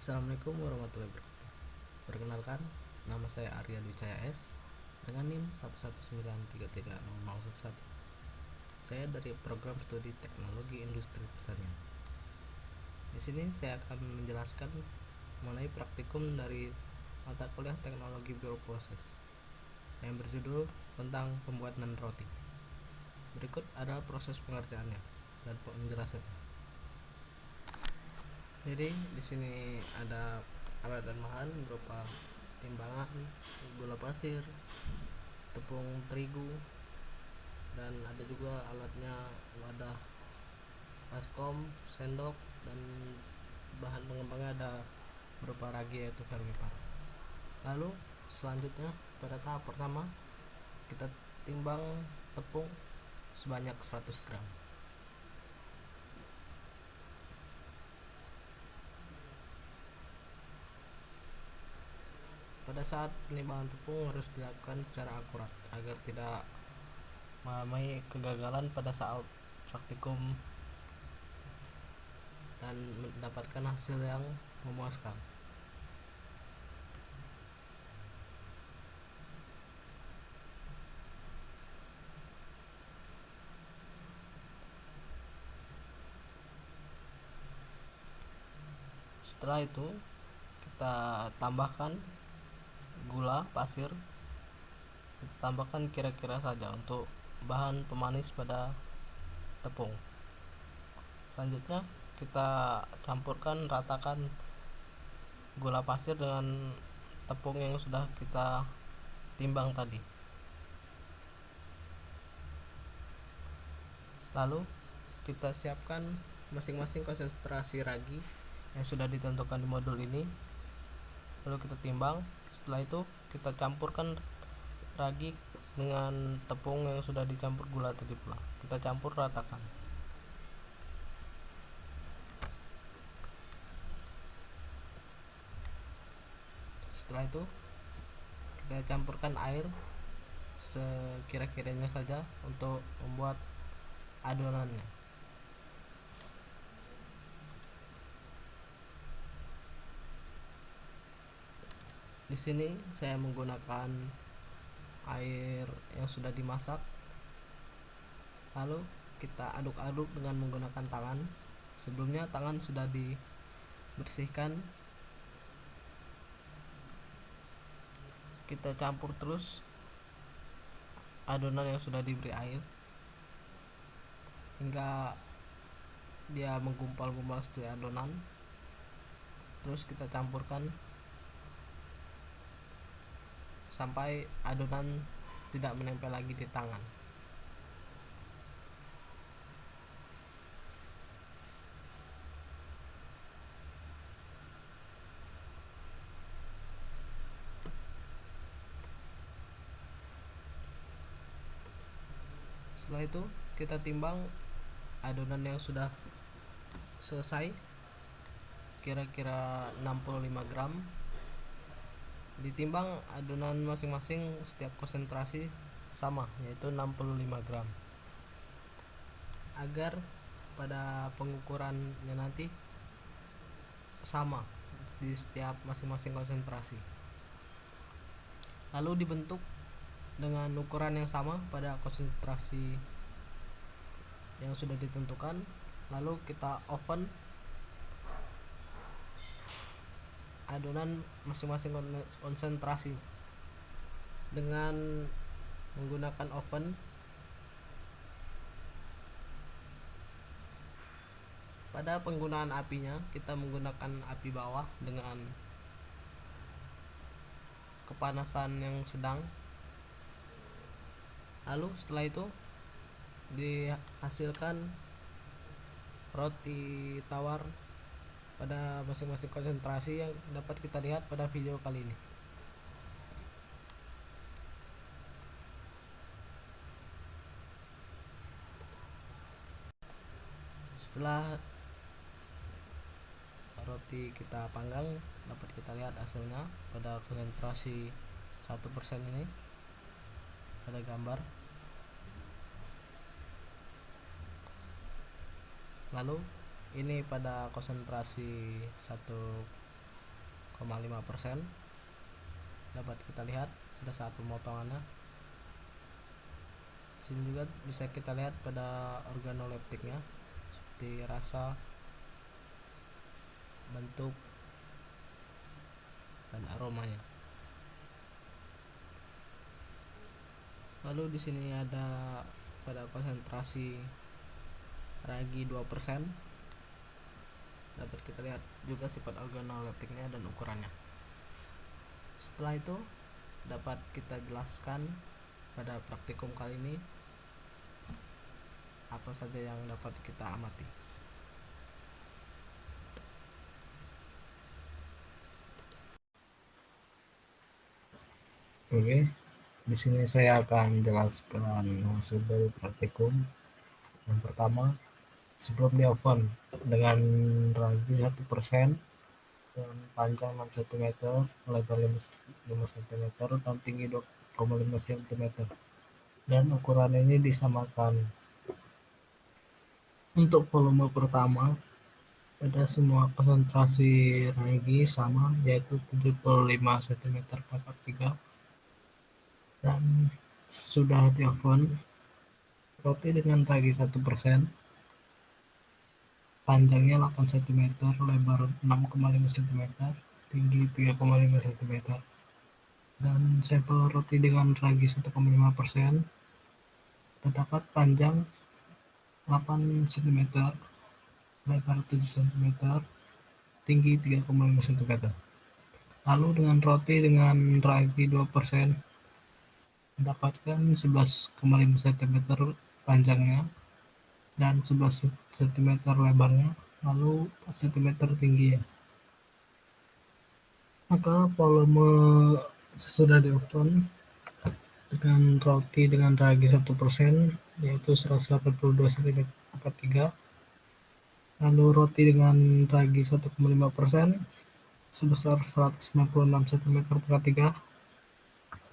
Assalamualaikum warahmatullahi wabarakatuh. Perkenalkan, nama saya Arya Dwi Cahya S dengan NIM 119330011. Saya dari program studi Teknologi Industri Pertanian. Di sini saya akan menjelaskan mengenai praktikum dari mata kuliah Teknologi Bioproses yang berjudul tentang pembuatan roti. Berikut adalah proses pengerjaannya dan penjelasannya. Jadi di sini ada alat dan bahan berupa timbangan, gula pasir, tepung terigu, dan ada juga alatnya wadah, baskom, sendok, dan bahan pengembangnya ada berupa ragi yaitu fermipar. Lalu selanjutnya pada tahap pertama kita timbang tepung sebanyak 100 gram. Pada saat penimbangan tepung harus dilakukan secara akurat agar tidak mengalami kegagalan pada saat praktikum dan mendapatkan hasil yang memuaskan. Setelah itu kita tambahkan gula pasir, kita tambahkan kira-kira saja untuk bahan pemanis pada tepung. Selanjutnya kita campurkan, ratakan gula pasir dengan tepung yang sudah kita timbang tadi. Lalu kita siapkan masing-masing konsentrasi ragi yang sudah ditentukan di modul ini. Lalu kita timbang. Setelah itu kita campurkan ragi dengan tepung yang sudah dicampur gula tadi pula. Kita campur ratakan. Setelah itu kita campurkan air sekira-kiranya saja untuk membuat adonannya. Di sini saya menggunakan air yang sudah dimasak. Lalu kita aduk-aduk dengan menggunakan tangan. Sebelumnya tangan sudah dibersihkan. Kita campur terus adonan yang sudah diberi air hingga dia menggumpal-gumpal seperti adonan. Terus kita campurkan sampai adonan tidak menempel lagi di tangan. Setelah itu kita timbang adonan yang sudah selesai, kira-kira 65 gram. Ditimbang adonan masing-masing setiap konsentrasi sama, yaitu 65 gram, agar pada pengukurannya nanti sama di setiap masing-masing konsentrasi. Lalu dibentuk dengan ukuran yang sama pada konsentrasi yang sudah ditentukan. Lalu kita oven adonan masing-masing konsentrasi dengan menggunakan oven. Pada penggunaan apinya kita menggunakan api bawah dengan kepanasan yang sedang. Lalu setelah itu dihasilkan roti tawar pada masing-masing konsentrasi yang dapat kita lihat pada video kali ini. Setelah roti kita panggang, dapat kita lihat hasilnya pada konsentrasi 1% ini pada gambar. Lalu ini pada konsentrasi 1 0,5%. Dapat kita lihat pada saat pemotongannya. Sini juga bisa kita lihat pada organoleptiknya seperti rasa, bentuk, dan aromanya. Lalu di sini ada pada konsentrasi ragi 2%. Dapat kita lihat juga sifat organoleptiknya dan ukurannya. Setelah itu dapat kita jelaskan pada praktikum kali ini apa saja yang dapat kita amati. Oke, di sini saya akan jelaskan hasil dari praktikum. Yang pertama, sebelum di oven dengan ragi 1% dan panjang 6 cm, lebar 5 cm, dan tinggi 2,5 cm, dan ukuran ini disamakan. Untuk volume pertama, pada semua konsentrasi ragi sama, yaitu 75 cm per 3, dan sudah di oven. Roti dengan ragi 1%, panjangnya 8 cm, lebar 6,5 cm, tinggi 3,5 cm. Dan sampel roti dengan ragi 1,5% terdapat panjang 8 cm, lebar 7 cm, tinggi 3,5 cm. Lalu dengan roti dengan ragi 2%, mendapatkan 11,5 cm panjangnya dan 11 cm lebarnya, lalu 4 cm tingginya. Maka volume sesudah di oven dengan roti dengan ragi 1% yaitu 182 cm per 3, lalu roti dengan ragi 1,5% sebesar 196 cm per 3,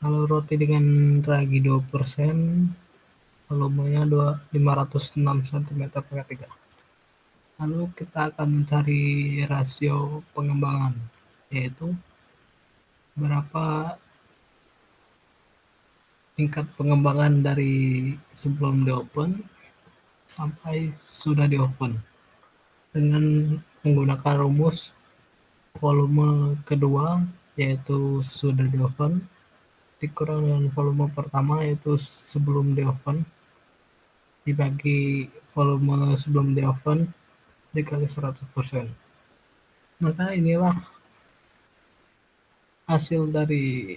lalu roti dengan ragi 2% volumenya 506 cm per 3. Lalu kita akan mencari rasio pengembangan, yaitu berapa tingkat pengembangan dari sebelum di oven sampai sudah di oven dengan menggunakan rumus volume kedua, yaitu sudah di oven dikurang dengan volume pertama, yaitu sebelum di oven, dibagi volume sebelum di oven dikali 100%. Maka inilah hasil dari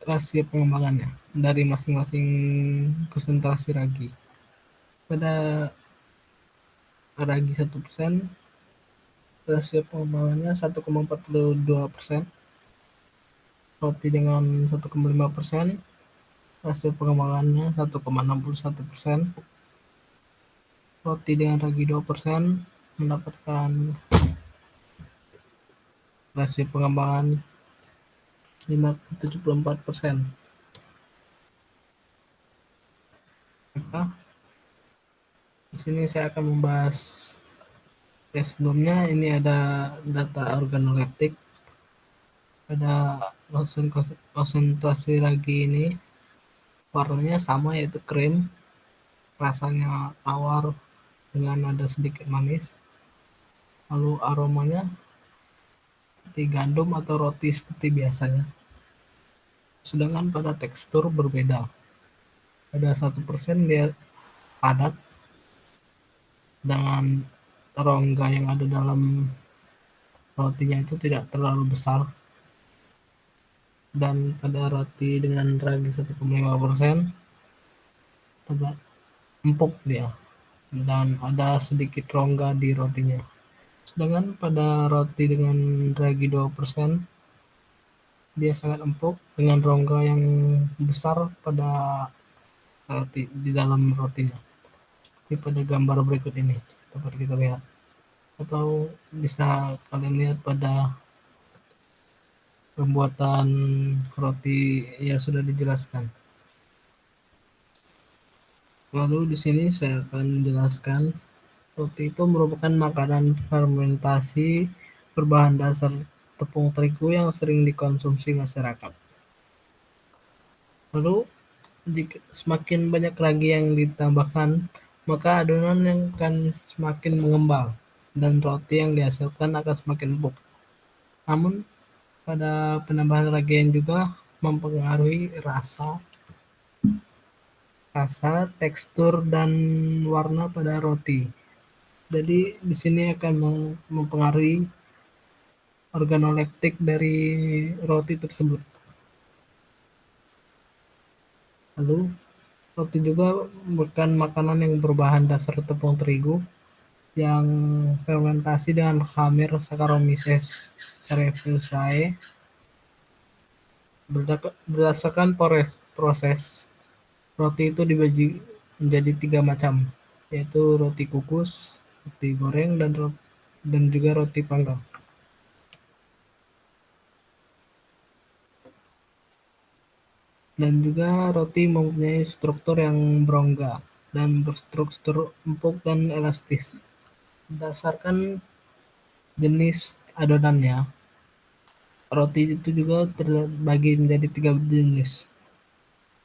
rasio pengembangannya dari masing-masing konsentrasi ragi. Pada ragi 1%, rasio pengembangannya 1,42%. Roti dengan 1,5%, rasio pengembangannya 1,61%. Roti dengan ragi 2% mendapatkan rasio pengembangan 74%. Maka di sini saya akan membahas sebelumnya. Ini ada data organoleptik pada konsentrasi ragi ini. Warnanya sama, yaitu krim, rasanya tawar dengan ada sedikit manis, lalu aromanya seperti gandum atau roti seperti biasanya. Sedangkan pada tekstur berbeda. Pada 1% dia padat dengan rongga yang ada dalam rotinya itu tidak terlalu besar, dan pada roti dengan ragi 1,5% agak empuk dia dan ada sedikit rongga di rotinya. Sedangkan pada roti dengan ragi 2% dia sangat empuk dengan rongga yang besar pada roti di dalam rotinya. Seperti pada gambar berikut ini dapat kita lihat, atau bisa kalian lihat pada pembuatan roti yang sudah dijelaskan. Lalu di sini saya akan menjelaskan roti itu merupakan makanan fermentasi berbahan dasar tepung terigu yang sering dikonsumsi masyarakat. Lalu, jika semakin banyak ragi yang ditambahkan, maka adonan yang akan semakin mengembang dan roti yang dihasilkan akan semakin empuk. Namun, pada penambahan ragi yang juga mempengaruhi rasa, tekstur, dan warna pada roti. Jadi di sini akan mempengaruhi organoleptik dari roti tersebut. Lalu roti juga bukan makanan yang berbahan dasar tepung terigu yang fermentasi dengan khamir Saccharomyces cerevisiae. Berdasarkan proses, roti itu dibagi menjadi 3 macam, yaitu roti kukus, roti goreng, dan juga roti panggang. Dan juga roti mempunyai struktur yang berongga dan berstruktur empuk dan elastis. Berdasarkan jenis adonannya, roti itu juga terbagi menjadi 3 jenis,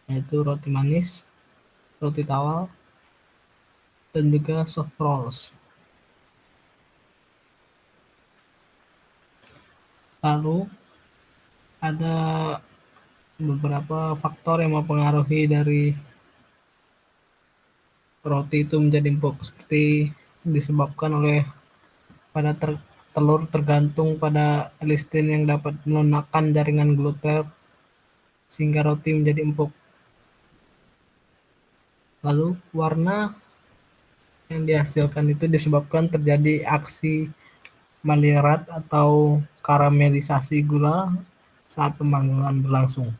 yaitu roti manis, roti tawar, dan juga soft rolls. Lalu ada beberapa faktor yang mempengaruhi dari roti itu menjadi empuk, seperti disebabkan oleh pada telur tergantung pada listin yang dapat melunakkan jaringan gluten sehingga roti menjadi empuk. Lalu warna yang dihasilkan itu disebabkan terjadi aksi Maillard atau karamelisasi gula saat pemanggangan berlangsung.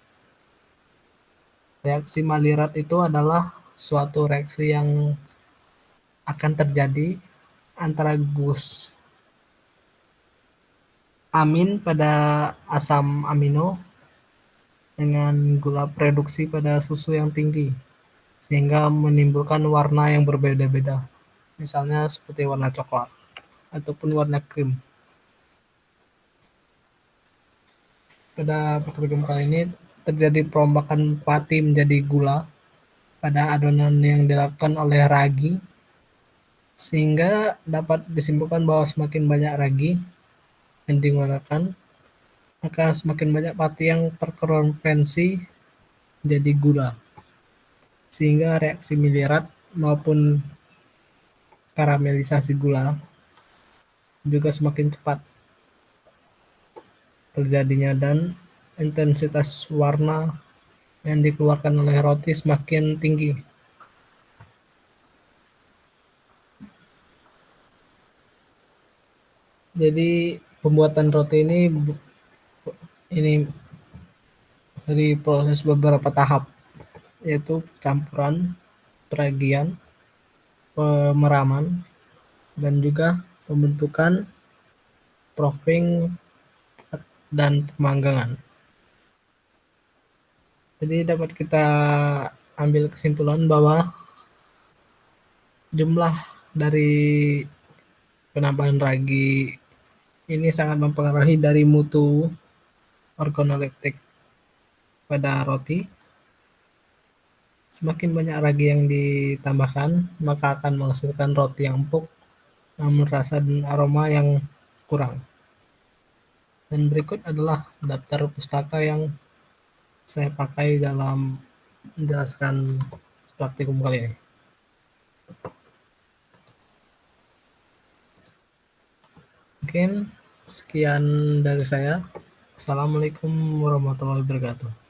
Reaksi Maillard itu adalah suatu reaksi yang akan terjadi antara gus amin pada asam amino dengan gula reduksi pada susu yang tinggi, sehingga menimbulkan warna yang berbeda-beda, misalnya seperti warna coklat ataupun warna krim. Pada program kali ini terjadi perombakan pati menjadi gula pada adonan yang dilakukan oleh ragi, sehingga dapat disimpulkan bahwa semakin banyak ragi yang digunakan, maka semakin banyak pati yang terkonversi menjadi gula, sehingga reaksi Maillard maupun karamelisasi gula juga semakin cepat terjadinya dan intensitas warna yang dikeluarkan oleh roti semakin tinggi. Jadi pembuatan roti ini dari proses beberapa tahap, yaitu campuran, peragian, pemeraman, dan juga pembentukan, proofing, dan pemanggangan. Jadi dapat kita ambil kesimpulan bahwa jumlah dari penambahan ragi ini sangat mempengaruhi dari mutu organoleptik pada roti. Semakin banyak ragi yang ditambahkan, maka akan menghasilkan roti yang empuk, namun rasa dan aroma yang kurang. Dan berikut adalah daftar pustaka yang saya pakai dalam menjelaskan praktikum kali ini. Mungkin sekian dari saya. Assalamualaikum warahmatullahi wabarakatuh.